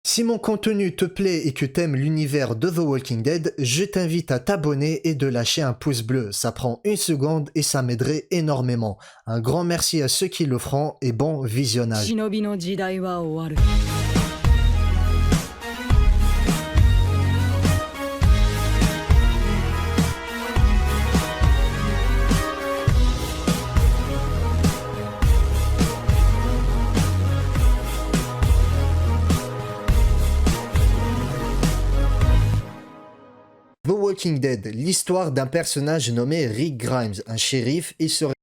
Si mon contenu te plaît et que t'aimes l'univers de The Walking Dead, je t'invite à t'abonner et de lâcher un pouce bleu. Ça prend une seconde et ça m'aiderait énormément. Un grand merci à ceux qui le feront et bon visionnage. 忍びの時代は終わる。 The Walking Dead, l'histoire d'un personnage nommé Rick Grimes, un shérif. Il serait...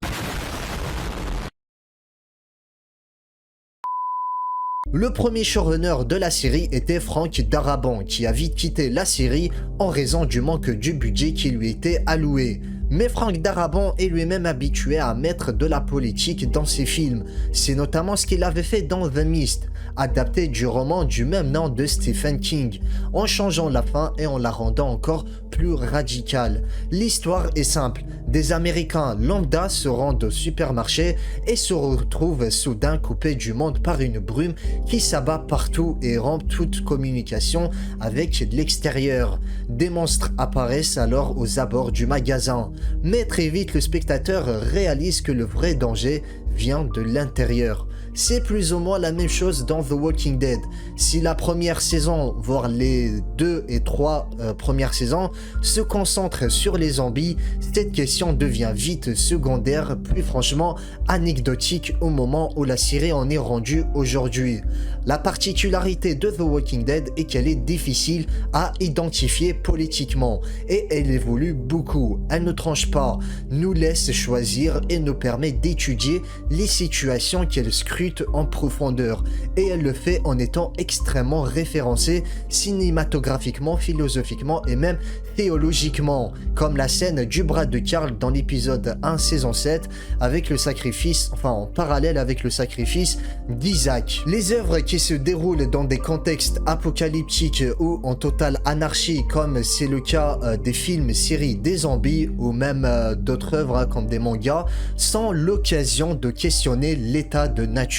Le premier showrunner de la série était Frank Darabont, qui a vite quitté la série en raison du manque du budget qui lui était alloué. Mais Frank Darabont est lui-même habitué à mettre de la politique dans ses films. C'est notamment ce qu'il avait fait dans The Mist, adapté du roman du même nom de Stephen King, en changeant la fin et en la rendant encore plus radicale. L'histoire est simple, des Américains lambda se rendent au supermarché et se retrouvent soudain coupés du monde par une brume qui s'abat partout et rompt toute communication avec l'extérieur. Des monstres apparaissent alors aux abords du magasin, mais très vite le spectateur réalise que le vrai danger vient de l'intérieur. C'est plus ou moins la même chose dans The Walking Dead. Si la première saison, voire les 2 et 3 premières saisons, se concentrent sur les zombies, cette question devient vite secondaire, plus franchement anecdotique au moment où la série en est rendue aujourd'hui. La particularité de The Walking Dead est qu'elle est difficile à identifier politiquement et elle évolue beaucoup. Elle ne tranche pas, nous laisse choisir et nous permet d'étudier les situations qu'elle scrute en profondeur, et elle le fait en étant extrêmement référencée cinématographiquement, philosophiquement et même théologiquement, comme la scène du bras de Carl dans l'épisode 1 saison 7 avec le sacrifice, enfin en parallèle avec le sacrifice d'Isaac. Les œuvres qui se déroulent dans des contextes apocalyptiques ou en totale anarchie, comme c'est le cas des films, séries des zombies ou même d'autres œuvres comme des mangas, sont l'occasion de questionner l'état de nature.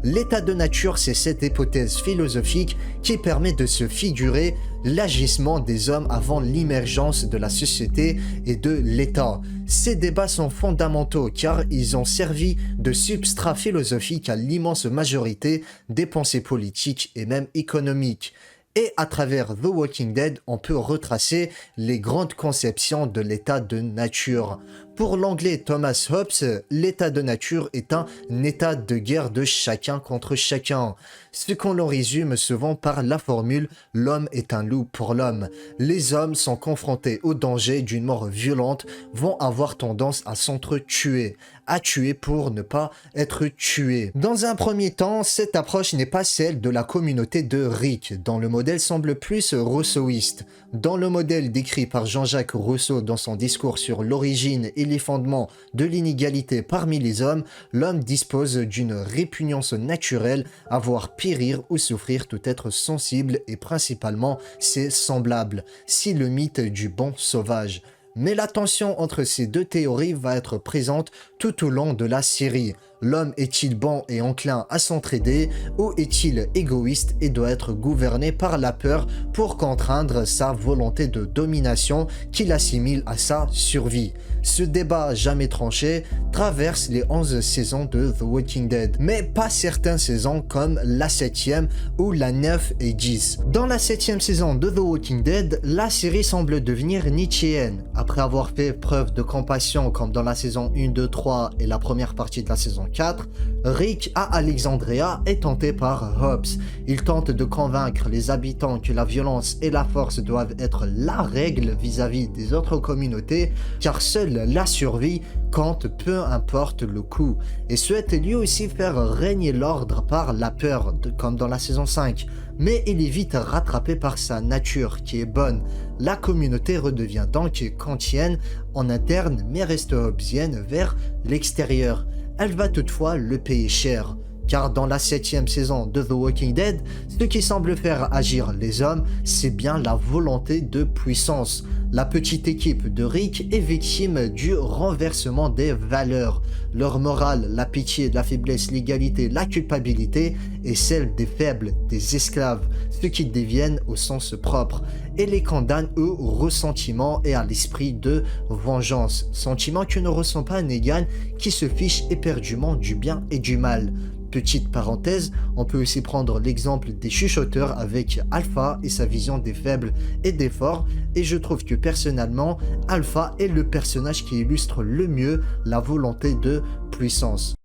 L'état de nature, c'est cette hypothèse philosophique qui permet de se figurer l'agissement des hommes avant l'émergence de la société et de l'État. Ces débats sont fondamentaux car ils ont servi de substrat philosophique à l'immense majorité des pensées politiques et même économiques. Et à travers The Walking Dead, on peut retracer les grandes conceptions de l'état de nature. Pour l'anglais Thomas Hobbes, l'état de nature est un état de guerre de chacun contre chacun. Ce qu'on le résume souvent par la formule « l'homme est un loup pour l'homme ». Les hommes sont confrontés au danger d'une mort violente, vont avoir tendance à s'entretuer, à tuer pour ne pas être tués. Dans un premier temps, cette approche n'est pas celle de la communauté de Rick, dont le modèle semble plus rousseauiste. Dans le modèle décrit par Jean-Jacques Rousseau dans son discours sur l'origine et les fondements de l'inégalité parmi les hommes, l'homme dispose d'une répugnance naturelle à voir périr ou souffrir tout être sensible et principalement ses semblables. C'est le mythe du bon sauvage. Mais la tension entre ces deux théories va être présente tout au long de la série. L'homme est-il bon et enclin à s'entraider ou est-il égoïste et doit être gouverné par la peur pour contraindre sa volonté de domination qu'il assimile à sa survie? Ce débat jamais tranché traverse les 11 saisons de The Walking Dead, mais pas certaines saisons comme la 7e ou la 9 et 10. Dans la 7e saison de The Walking Dead, la série semble devenir nietzschéenne. Après avoir fait preuve de compassion comme dans la saison 1, 2, 3 et la première partie de la saison 4, Rick à Alexandria est tenté par Hobbes. Il tente de convaincre les habitants que la violence et la force doivent être la règle vis-à-vis des autres communautés, car seule la survie compte peu importe le coût, et souhaite lui aussi faire régner l'ordre par la peur, comme dans la saison 5. Mais il est vite rattrapé par sa nature qui est bonne. La communauté redevient donc kantienne en interne mais reste hobbesienne vers l'extérieur. Elle va toutefois le payer cher, car dans la 7e saison de The Walking Dead, ce qui semble faire agir les hommes, c'est bien la volonté de puissance. La petite équipe de Rick est victime du renversement des valeurs. Leur morale, la pitié, la faiblesse, l'égalité, la culpabilité est celle des faibles, des esclaves. ce qu'ils deviennent au sens propre, et les condamne eux au ressentiment et à l'esprit de vengeance, sentiment que ne ressent pas Negan qui se fiche éperdument du bien et du mal. Petite parenthèse, on peut aussi prendre l'exemple des chuchoteurs avec Alpha et sa vision des faibles et des forts, et je trouve que personnellement, Alpha est le personnage qui illustre le mieux la volonté de puissance.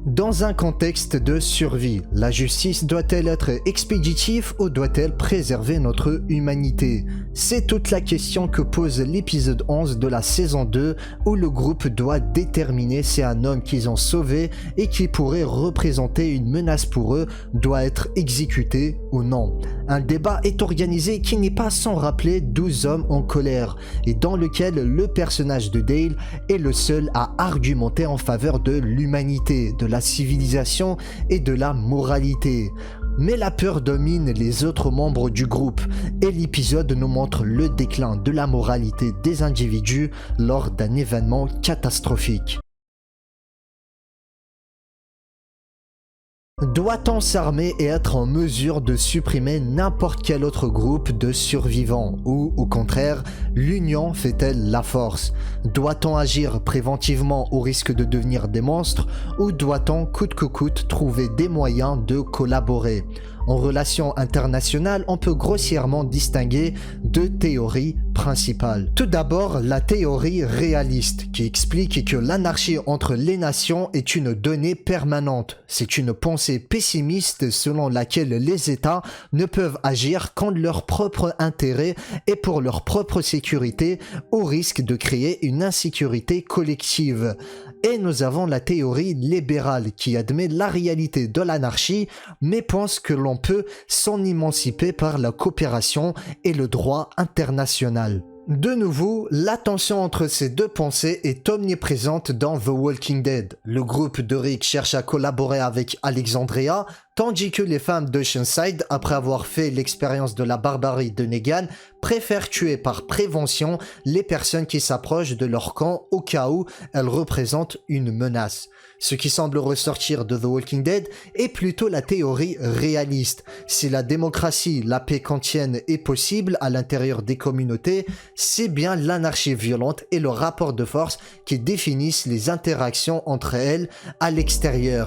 Dans un contexte de survie, la justice doit-elle être expéditive ou doit-elle préserver notre humanité? C'est toute la question que pose l'épisode 11 de la saison 2 où le groupe doit déterminer si un homme qu'ils ont sauvé et qui pourrait représenter une menace pour eux doit être exécuté ou non. Un débat est organisé qui n'est pas sans rappeler 12 hommes en colère et dans lequel le personnage de Dale est le seul à argumenter en faveur de l'humanité, de la civilisation et de la moralité. Mais la peur domine les autres membres du groupe et l'épisode nous montre le déclin de la moralité des individus lors d'un événement catastrophique. Doit-on s'armer et être en mesure de supprimer n'importe quel autre groupe de survivants ou, au contraire, l'union fait-elle la force? Doit-on agir préventivement au risque de devenir des monstres ou doit-on coûte que coûte trouver des moyens de collaborer? En relations internationales, on peut grossièrement distinguer deux théories principales. Tout d'abord, la théorie réaliste, qui explique que l'anarchie entre les nations est une donnée permanente. C'est une pensée pessimiste selon laquelle les États ne peuvent agir qu'en leur propre intérêt et pour leur propre sécurité, au risque de créer une insécurité collective. Et nous avons la théorie libérale qui admet la réalité de l'anarchie mais pense que l'on peut s'en émanciper par la coopération et le droit international. De nouveau, la tension entre ces deux pensées est omniprésente dans The Walking Dead. Le groupe de Rick cherche à collaborer avec Alexandria, tandis que les femmes d'Oceanside, après avoir fait l'expérience de la barbarie de Negan, préfèrent tuer par prévention les personnes qui s'approchent de leur camp au cas où elles représentent une menace. Ce qui semble ressortir de The Walking Dead est plutôt la théorie réaliste. Si la démocratie, la paix kantienne est possible à l'intérieur des communautés, c'est bien l'anarchie violente et le rapport de force qui définissent les interactions entre elles à l'extérieur.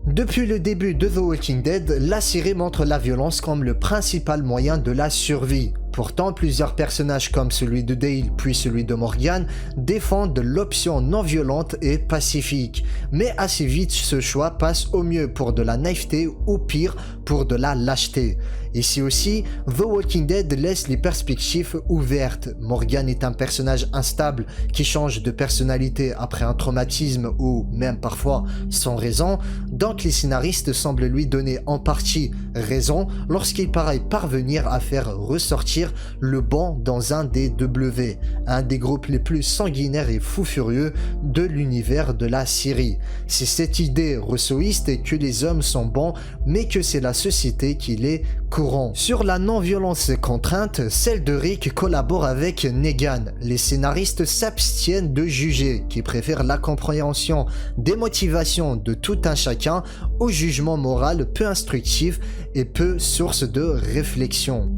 Depuis le début de The Walking Dead, la série montre la violence comme le principal moyen de la survie. Pourtant, plusieurs personnages comme celui de Dale puis celui de Morgan défendent l'option non violente et pacifique. Mais assez vite, ce choix passe au mieux pour de la naïveté ou pire pour de la lâcheté. Ici aussi, The Walking Dead laisse les perspectives ouvertes. Morgan est un personnage instable qui change de personnalité après un traumatisme ou même parfois sans raison, donc les scénaristes semblent lui donner en partie raison lorsqu'il paraît parvenir à faire ressortir le bon dans un des W, un des groupes les plus sanguinaires et fous furieux de l'univers de la série. C'est cette idée rousseauiste que les hommes sont bons mais que c'est la société qui les courant. Sur la non-violence contrainte, celle de Rick collabore avec Negan. Les scénaristes s'abstiennent de juger, qui préfèrent la compréhension des motivations de tout un chacun au jugement moral peu instructif et peu source de réflexion.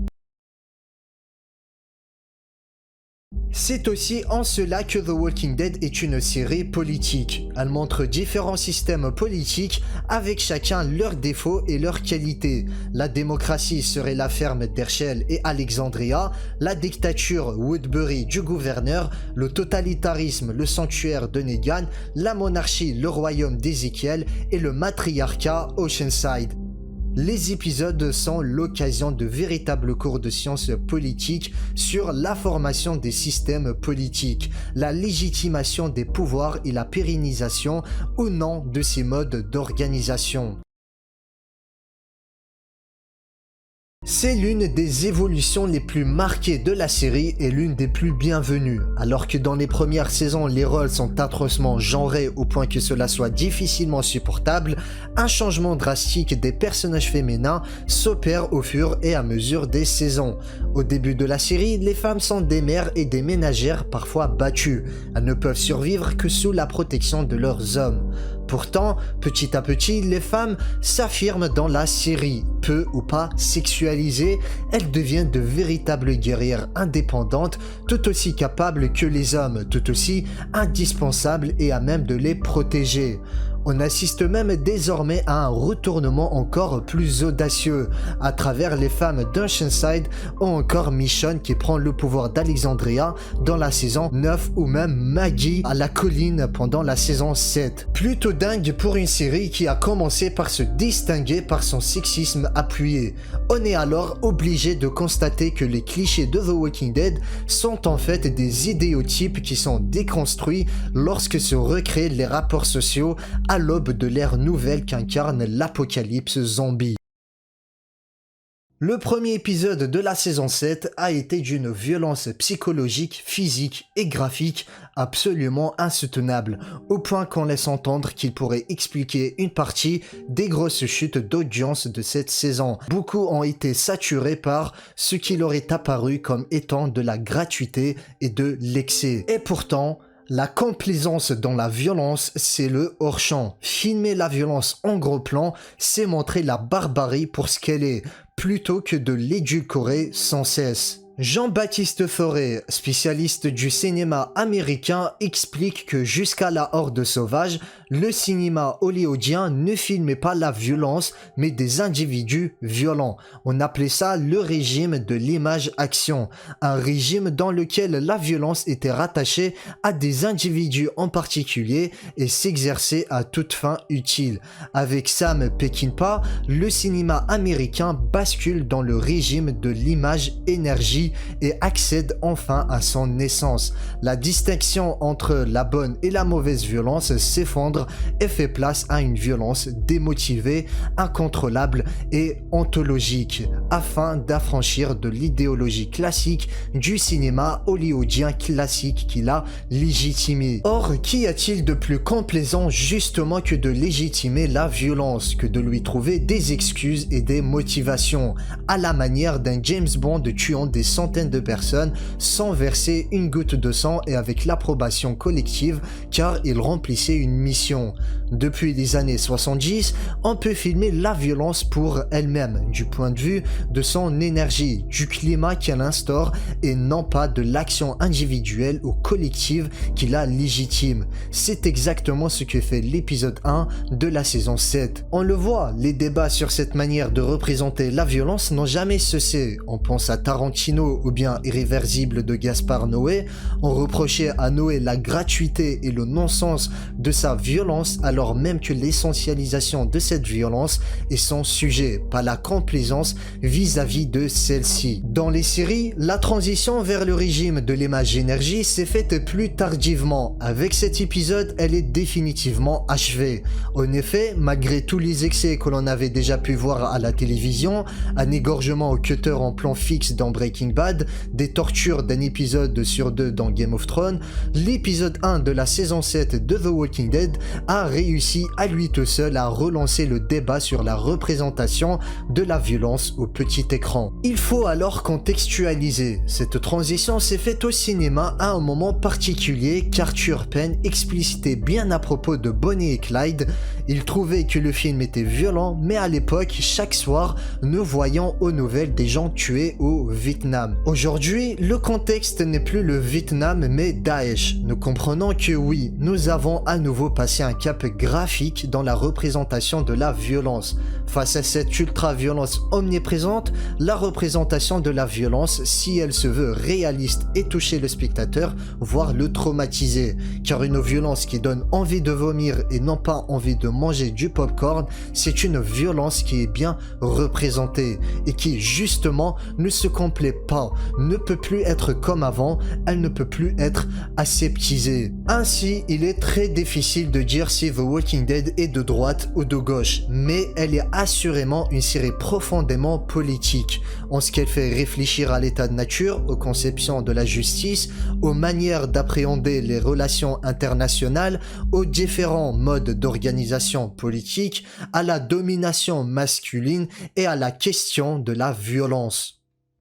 C'est aussi en cela que The Walking Dead est une série politique. Elle montre différents systèmes politiques avec chacun leurs défauts et leurs qualités. La démocratie serait la ferme d'Herschel et Alexandria, la dictature Woodbury du gouverneur, le totalitarisme, le sanctuaire de Negan, la monarchie, le royaume d'Ézéchiel et le matriarcat Oceanside. Les épisodes sont l'occasion de véritables cours de sciences politiques sur la formation des systèmes politiques, la légitimation des pouvoirs et la pérennisation ou non de ces modes d'organisation. C'est l'une des évolutions les plus marquées de la série et l'une des plus bienvenues. Alors que dans les premières saisons, les rôles sont atrocement genrés au point que cela soit difficilement supportable, un changement drastique des personnages féminins s'opère au fur et à mesure des saisons. Au début de la série, les femmes sont des mères et des ménagères parfois battues. Elles ne peuvent survivre que sous la protection de leurs hommes. Pourtant, petit à petit, les femmes s'affirment dans la série. Peu ou pas sexualisées, elles deviennent de véritables guerrières indépendantes, tout aussi capables que les hommes, tout aussi indispensables et à même de les protéger. On assiste même désormais à un retournement encore plus audacieux, à travers les femmes d'Oceanside ou encore Michonne qui prend le pouvoir d'Alexandria dans la saison 9 ou même Maggie à la colline pendant la saison 7. Plutôt dingue pour une série qui a commencé par se distinguer par son sexisme appuyé. On est alors obligé de constater que les clichés de The Walking Dead sont en fait des idéotypes qui sont déconstruits lorsque se recréent les rapports sociaux à l'aube de l'ère nouvelle qu'incarne l'apocalypse zombie. Le premier épisode de la saison 7 a été d'une violence psychologique, physique et graphique absolument insoutenable, au point qu'on laisse entendre qu'il pourrait expliquer une partie des grosses chutes d'audience de cette saison. Beaucoup ont été saturés par ce qui leur est apparu comme étant de la gratuité et de l'excès. Et pourtant, la complaisance dans la violence, c'est le hors-champ. Filmer la violence en gros plan, c'est montrer la barbarie pour ce qu'elle est, plutôt que de l'édulcorer sans cesse. Jean-Baptiste Fauré, spécialiste du cinéma américain, explique que jusqu'à La Horde sauvage, le cinéma hollywoodien ne filmait pas la violence, mais des individus violents. On appelait ça le régime de l'image-action, un régime dans lequel la violence était rattachée à des individus en particulier et s'exerçait à toute fin utile. Avec Sam Peckinpah, le cinéma américain bascule dans le régime de l'image-énergie et accède enfin à son essence. La distinction entre la bonne et la mauvaise violence s'effondre et fait place à une violence démotivée, incontrôlable et ontologique, afin d'affranchir de l'idéologie classique du cinéma hollywoodien classique qui l'a légitimé. Or, qu'y a-t-il de plus complaisant justement que de légitimer la violence, que de lui trouver des excuses et des motivations, à la manière d'un James Bond tuant des centaines de personnes sans verser une goutte de sang et avec l'approbation collective car il remplissait une mission. Depuis les années 70, on peut filmer la violence pour elle-même, du point de vue de son énergie, du climat qu'elle instaure et non pas de l'action individuelle ou collective qui la légitime. C'est exactement ce que fait l'épisode 1 de la saison 7. On le voit, les débats sur cette manière de représenter la violence n'ont jamais cessé. On pense à Tarantino ou bien Irréversible de Gaspard Noé. On reprochait à Noé la gratuité et le non-sens de sa violence alors même que l'essentialisation de cette violence est son sujet, pas la complaisance vis-à-vis de celle-ci. Dans les séries, la transition vers le régime de l'image-énergie s'est faite plus tardivement. Avec cet épisode, elle est définitivement achevée. En effet, malgré tous les excès que l'on avait déjà pu voir à la télévision, un égorgement au cutter en plan fixe dans Breaking Bad, des tortures d'un épisode sur 2 dans Game of Thrones, l'épisode 1 de la saison 7 de The Walking Dead a réussi à lui tout seul à relancer le débat sur la représentation de la violence au petit écran. Il faut alors contextualiser. Cette transition s'est faite au cinéma à un moment particulier qu'Arthur Penn explicitait bien à propos de Bonnie et Clyde. Il trouvait que le film était violent, mais à l'époque, chaque soir, nous voyions aux nouvelles des gens tués au Vietnam. Aujourd'hui, le contexte n'est plus le Vietnam, mais Daesh. Nous comprenons que oui, nous avons à nouveau passé un cap graphique dans la représentation de la violence. Face à cette ultra-violence omniprésente, la représentation de la violence, si elle se veut réaliste et toucher le spectateur, voire le traumatiser. Car une violence qui donne envie de vomir et non pas envie de manger du popcorn, c'est une violence qui est bien représentée et qui justement ne se complaît pas, ne peut plus être comme avant, elle ne peut plus être aseptisée. Ainsi, il est très difficile de dire si The Walking Dead est de droite ou de gauche, mais elle est assurément une série profondément politique, en ce qu'elle fait réfléchir à l'état de nature, aux conceptions de la justice, aux manières d'appréhender les relations internationales, aux différents modes d'organisation politique, à la domination masculine et à la question de la violence.